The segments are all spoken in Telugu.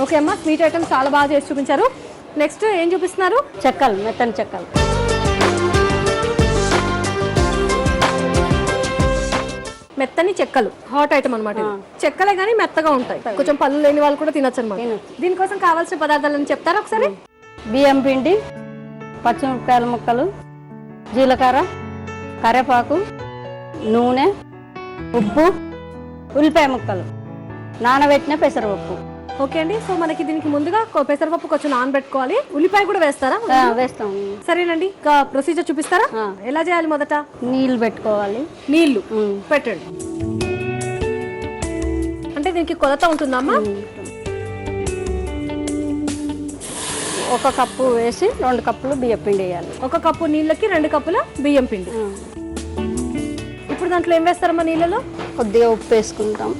ఓకే అమ్మా, స్వీట్ ఐటమ్స్ చాలా బాగా చేసి చూపించారు. నెక్స్ట్ ఏం చూపిస్తున్నారు? చెక్కలు, మెత్తని చెక్కలు. మెత్తని చెక్కలు, హాట్ ఐటమ్ అనమాట. చెక్కలే కానీ మెత్తగా ఉంటాయి, కొంచెం పళ్ళు లేని వాళ్ళు కూడా తినొచ్చు అనమాట. దీనికోసం కావాల్సిన పదార్థాలను చెప్తారా ఒకసారి? బియ్యం పిండి, పచ్చిమిరపకాయల ముక్కలు, జీలకర్ర, కరివేపాకు, నూనె, ఉప్పు, ఉల్లిపాయ ముక్కలు, నానబెట్టిన పెసరపప్పు. ఓకే అండి. సో మనకి దీనికి ముందుగా పెసరపప్పు కొంచెం నానబెట్టుకోవాలి. ఉల్లిపాయ కూడా వేస్తారా? వేస్తాం. సరేనండి, ఇంకా ప్రొసీజర్ చూపిస్తారా? ఎలా చేయాలి? మొదట నీళ్ళు పెట్టుకోవాలి. నీళ్లు పెట్టండి. అంటే దీనికి కొలత ఉంటుందమ్మా? ఒక కప్పు వేసి 2 కప్పులు బియ్యం పిండి వేయాలి. 1 కప్పు నీళ్ళకి 2 కప్పుల బియ్యం పిండి. ఇప్పుడు దాంట్లో ఏం వేస్తారమ్మా? నీళ్ళలో కొద్దిగా ఉప్పు వేసుకుంటాం.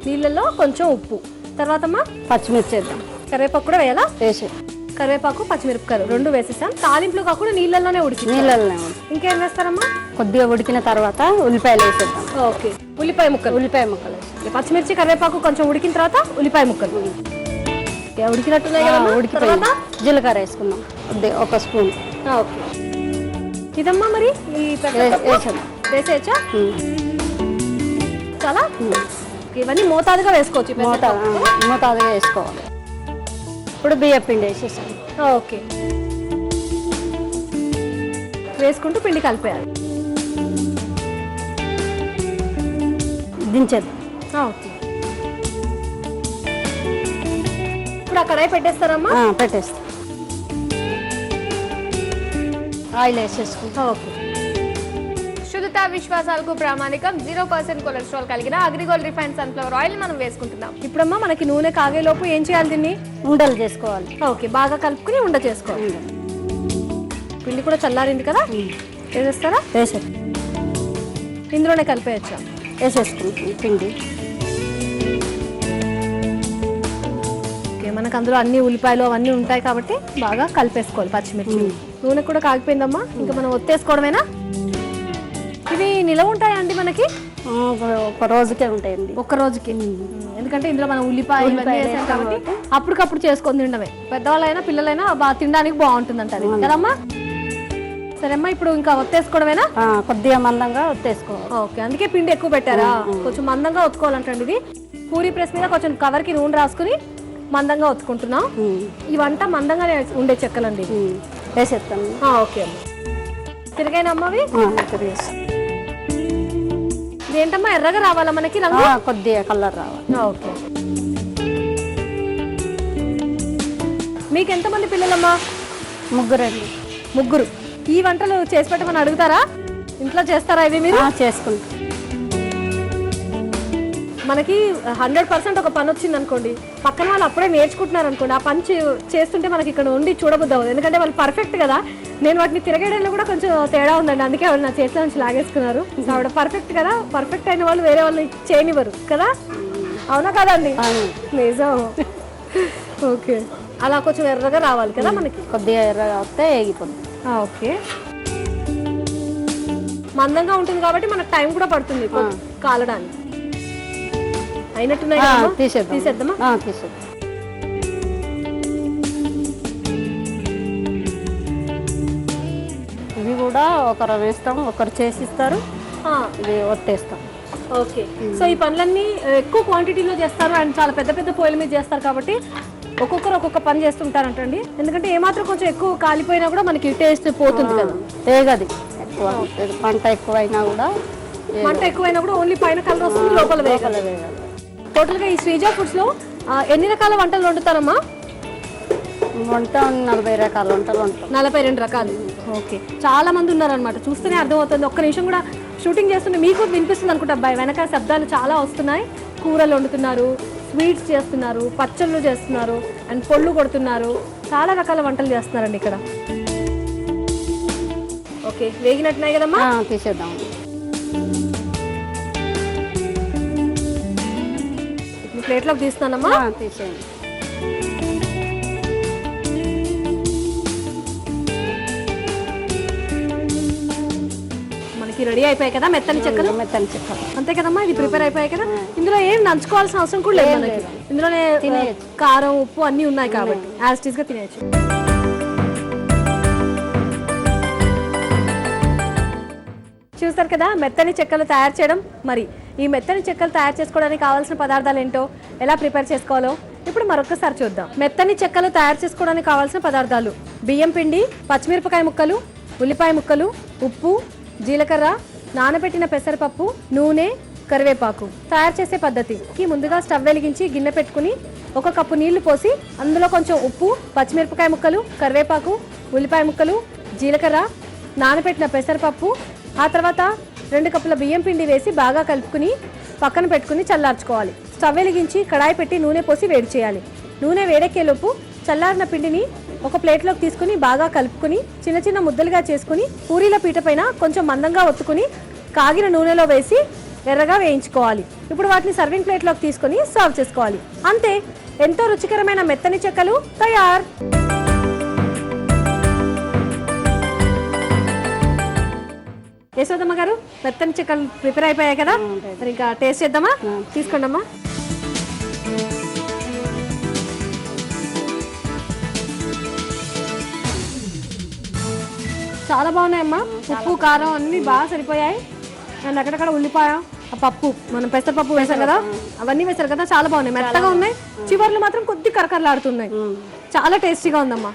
నీళ్ళలో కొంచెం ఉప్పు, తర్వాత పచ్చిమిర్చి వేద్దాం. కరివేపాకు కూడా వేయాలా? వేసి కరివేపాకు, పచ్చిమిరపకాయలు 2 వేసేసాం. తాలింపులు కాకుండా నీళ్ళల్లోనే ఉడికి. నీళ్ళనే ఇంకేం వేస్తారమ్మా? కొద్దిగా ఉడికిన తర్వాత ఉల్లిపాయలు వేసేద్దాం. ఓకే, ఉల్లిపాయ ముక్కలు. ఉల్లిపాయ ముక్కలు వేసి పచ్చిమిర్చి, కరివేపాకు కొంచెం ఉడికిన తర్వాత ఉల్లిపాయ ముక్కలు ఉడికినట్టున్నాయి కదా. ఉడికిపోయి జీలకర్ర వేసుకుందాం, 1 స్పూన్. ఓకే, ఇదమ్మా మరి ఈ వేసేయచ్చా? చాలా ఇవన్నీ మోతాదుగా వేసుకోవచ్చు. మోతాదుగా వేసుకోవాలి. ఇప్పుడు బియ్యం పిండి వేసేసాం. ఓకే, వేసుకుంటూ పిండి కలిపేయాలి. దించేద్దాం. ఓకే, ఇప్పుడు ఆ కడాయి పెట్టేస్తారమ్మా? పెట్టేస్తాం. ఆయిల్ వేసేసుకుంటాం. ఓకే, శుద్ధత విశ్వాసాలకు ప్రామాణికం 0% కొలెస్ట్రాల్ కలిగిన అగ్రిగోల్డ్ రిఫైన్డ్ సన్ఫ్లవర్ ఆయిల్ మనం వేసుకుంటున్నాం. ఇప్పుడమ్మా మనకి నూనె కాగేలోపు ఏం చేయాలి? దీన్ని ఉండలు చేసుకోవాలి. ఓకే, బాగా కలుపుకుని ఉండ చేసుకోవాలి. పిండి కూడా చల్లారింది కదా, వేసేస్తారా? వేసే ఇందులోనే కలిపేయచ్చా? వేసేసుకుంటాం పిండి. ఓకే, మనకు అందులో అన్ని ఉల్లిపాయలు అవన్నీ ఉంటాయి కాబట్టి బాగా కలిపేసుకోవాలి. పచ్చిమిర్చి, నూనె కూడా కాగిపోయిందమ్మా, ఇంకా మనం ఒత్తేసుకోవడమేనా? ఇవి నిలవ ఉంటాయండి మనకి? 1 రోజుకే ఉంటాయండి. 1 రోజుకి, ఎందుకంటే ఇందులో మనం ఉల్లిపాయ ఇవన్నీ వేసాం కాబట్టి అప్పటికప్పుడు చేసుకొని తినడమే. పెద్దవాళ్ళైనా పిల్లలైనా బాగా తినడానికి బాగుంటుంది అంటారు కదమ్మా. సరే అమ్మా, ఇప్పుడు ఇంకా ఒత్తేసుకోవడమేనా? కొద్దిగా మందంగా ఒత్తేసుకోవాలి. ఓకే, అందుకే పిండి ఎక్కువ పెట్టారా? కొంచెం మందంగా ఒత్తుకోవాలంటండి. ఇది పూరి ప్రెస్ మీద కొంచెం కవర్కి నూనె రాసుకుని మందంగా ఒత్తుకుంటున్నాం. ఈ వంట మందంగానే ఉండే చెక్కలండి. వేసేస్తాను. ఓకే అమ్మా, తిరిగాయినమ్మా తిరిగేస్తాం. ఏంటమ్మా ఎర్రగా రావాలా మనకి రంగు? కొద్దిగా కలర్ రావాలి. ఓకే, మీకు ఎంతమంది పిల్లలమ్మా? 3 అండి. 3. ఈ వంటలు చేసి పెట్టమని అడుగుతారా? ఇంట్లో చేస్తారా ఇవి మీరు? చేసుకుంటాం. మనకి 100% ఒక పని వచ్చింది అనుకోండి, పక్కన వాళ్ళు అప్పుడే నేర్చుకుంటున్నారు అనుకోండి, ఆ పని చేస్తుంటే మనకి ఇక్కడ ఉండి చూడబుద్ది అవ్వదు. ఎందుకంటే వాళ్ళు పర్ఫెక్ట్ కదా. నేను వాటిని తిరగడంలో కూడా కొంచెం తేడా ఉందండి, అందుకే వాళ్ళు నా చేతిలో నుంచి లాగేసుకున్నారు. ఆవిడ పర్ఫెక్ట్ కదా, పర్ఫెక్ట్ అయిన వాళ్ళు వేరే వాళ్ళు చేయనివ్వరు కదా. అవునా కదండి? నిజం. ఓకే, అలా కొంచెం ఎర్రగా రావాలి కదా మనకి. కొద్దిగా ఎర్రగా వస్తే వేగిపోతుంది. ఓకే, మందంగా ఉంటుంది కాబట్టి మనకు టైం కూడా పడుతుంది కాలడానికి. అయినట్టున్నాయి. తీసేద్దామా? తీసేద్దాం. ఇవి కూడా ఒకరు వేస్తాం, ఒకరు చేసిస్తారు, ఇది ఒత్తేస్తాం. ఓకే, సో ఈ పనులన్నీ ఎక్కువ క్వాంటిటీలో చేస్తారు అండ్ చాలా పెద్ద పెద్ద పొయ్యిల మీద చేస్తారు కాబట్టి ఒక్కొక్కరు ఒక్కొక్క పని చేస్తుంటారంటండి. ఎందుకంటే ఏమాత్రం కొంచెం ఎక్కువ కాలిపోయినా కూడా మనకి టేస్ట్ పోతుంది కదా. వేగది ఎక్కువ, మంట ఎక్కువైనా కూడా ఓన్లీ పైన కలర్ వస్తుంది, లోపల వేగాలి. టోటల్గా ఈ శ్రీజ ఫుడ్స్లో ఎన్ని రకాల వంటలు వండుతారమ్మా? వంట 40 రకాల వంటలు ఉంటాం. 42 రకాలు. ఓకే, చాలా మంది ఉన్నారనమాట, చూస్తేనే అర్థమవుతుంది. ఒక్క నిమిషం కూడా షూటింగ్ చేస్తుంటే మీకు వినిపిస్తుంది అనుకుంటా అబ్బాయి, వెనక శబ్దాలు చాలా వస్తున్నాయి. కూరలు వండుతున్నారు, స్వీట్స్ చేస్తున్నారు, పచ్చళ్ళు చేస్తున్నారు అండ్ పొళ్ళు కొడుతున్నారు, చాలా రకాల వంటలు చేస్తున్నారండి ఇక్కడ. ఓకే, వేగినట్టున్నాయి కదమ్మా? తీసేద్దాం. ప్లేట్లోకి తీస్తున్నానమ్మా. తీసేయండి. మనకి రెడీ అయిపోయాయి కదా మెత్తని చెక్కలు. మెత్తని చెక్క అంతే కదమ్మా, ఇది ప్రిపేర్ అయిపోయాయి కదా. ఇందులో ఏం నంచుకోవాల్సిన అవసరం కూడా లేదు మనకి. ఇందులోనే కారం ఉప్పు అన్నీ ఉన్నాయి కాబట్టి యాజ్ ఇట్ ఈస్ గా తినేయచ్చు. చూస్తారు కదా మెత్తని చెక్కలు తయారు చేయడం. మరి ఈ మెత్తని చెక్కలు తయారు చేసుకోవడానికి కావాల్సిన పదార్థాలు ఏంటో, ఎలా ప్రిపేర్ చేసుకోవాలో ఇప్పుడు మరొకసారి చూద్దాం. మెత్తని చెక్కలు తయారు చేసుకోవడానికి కావాల్సిన పదార్థాలు: బియ్యం పిండి, పచ్చిమిరపకాయ ముక్కలు, ఉల్లిపాయ ముక్కలు, ఉప్పు, జీలకర్ర, నానబెట్టిన పెసరపప్పు, నూనె, కరివేపాకు. తయారు చేసే పద్ధతికి ముందుగా స్టవ్ వెలిగించి గిన్నె పెట్టుకుని 1 కప్పు నీళ్లు పోసి అందులో కొంచెం ఉప్పు, పచ్చిమిరపకాయ ముక్కలు, కరివేపాకు, ఉల్లిపాయ ముక్కలు, జీలకర్ర, నానబెట్టిన పెసరపప్పు, ఆ తర్వాత 2 కప్పుల బియ్యం పిండి వేసి బాగా కలుపుకుని పక్కన పెట్టుకుని చల్లార్చుకోవాలి. స్టవ్ వెలిగించి కడాయి పెట్టి నూనె పోసి వేడి చేయాలి. నూనె వేడెక్కేలోపు చల్లారిన పిండిని ఒక ప్లేట్లోకి తీసుకుని బాగా కలుపుకుని చిన్న చిన్న ముద్దలుగా చేసుకుని పూరీల పీట పైన కొంచెం మందంగా ఒత్తుకుని కాగిన నూనెలో వేసి ఎర్రగా వేయించుకోవాలి. ఇప్పుడు వాటిని సర్వింగ్ ప్లేట్లోకి తీసుకుని సర్వ్ చేసుకోవాలి. అంతే, ఎంతో రుచికరమైన మెత్తని చెక్కలు తయారు. యశోదమ్మ గారు, మెత్తని చెక్కలు ప్రిపేర్ అయిపోయాయి కదా, మరి ఇంకా టేస్ట్ చేద్దామా? తీసుకోండి అమ్మా. చాలా బాగున్నాయమ్మా, ఉప్పు కారం అన్ని బాగా సరిపోయాయి. అండ్ అక్కడక్కడ ఉల్లిపాయ, ఆ పప్పు, మనం పెసరపప్పు వేసాం కదా, అవన్నీ వేసారు కదా, చాలా బాగున్నాయి, మెత్తగా ఉన్నాయి. చివర్లు మాత్రం కొద్ది కరకరలాడుతున్నాయి. చాలా టేస్టీగా ఉందమ్మా.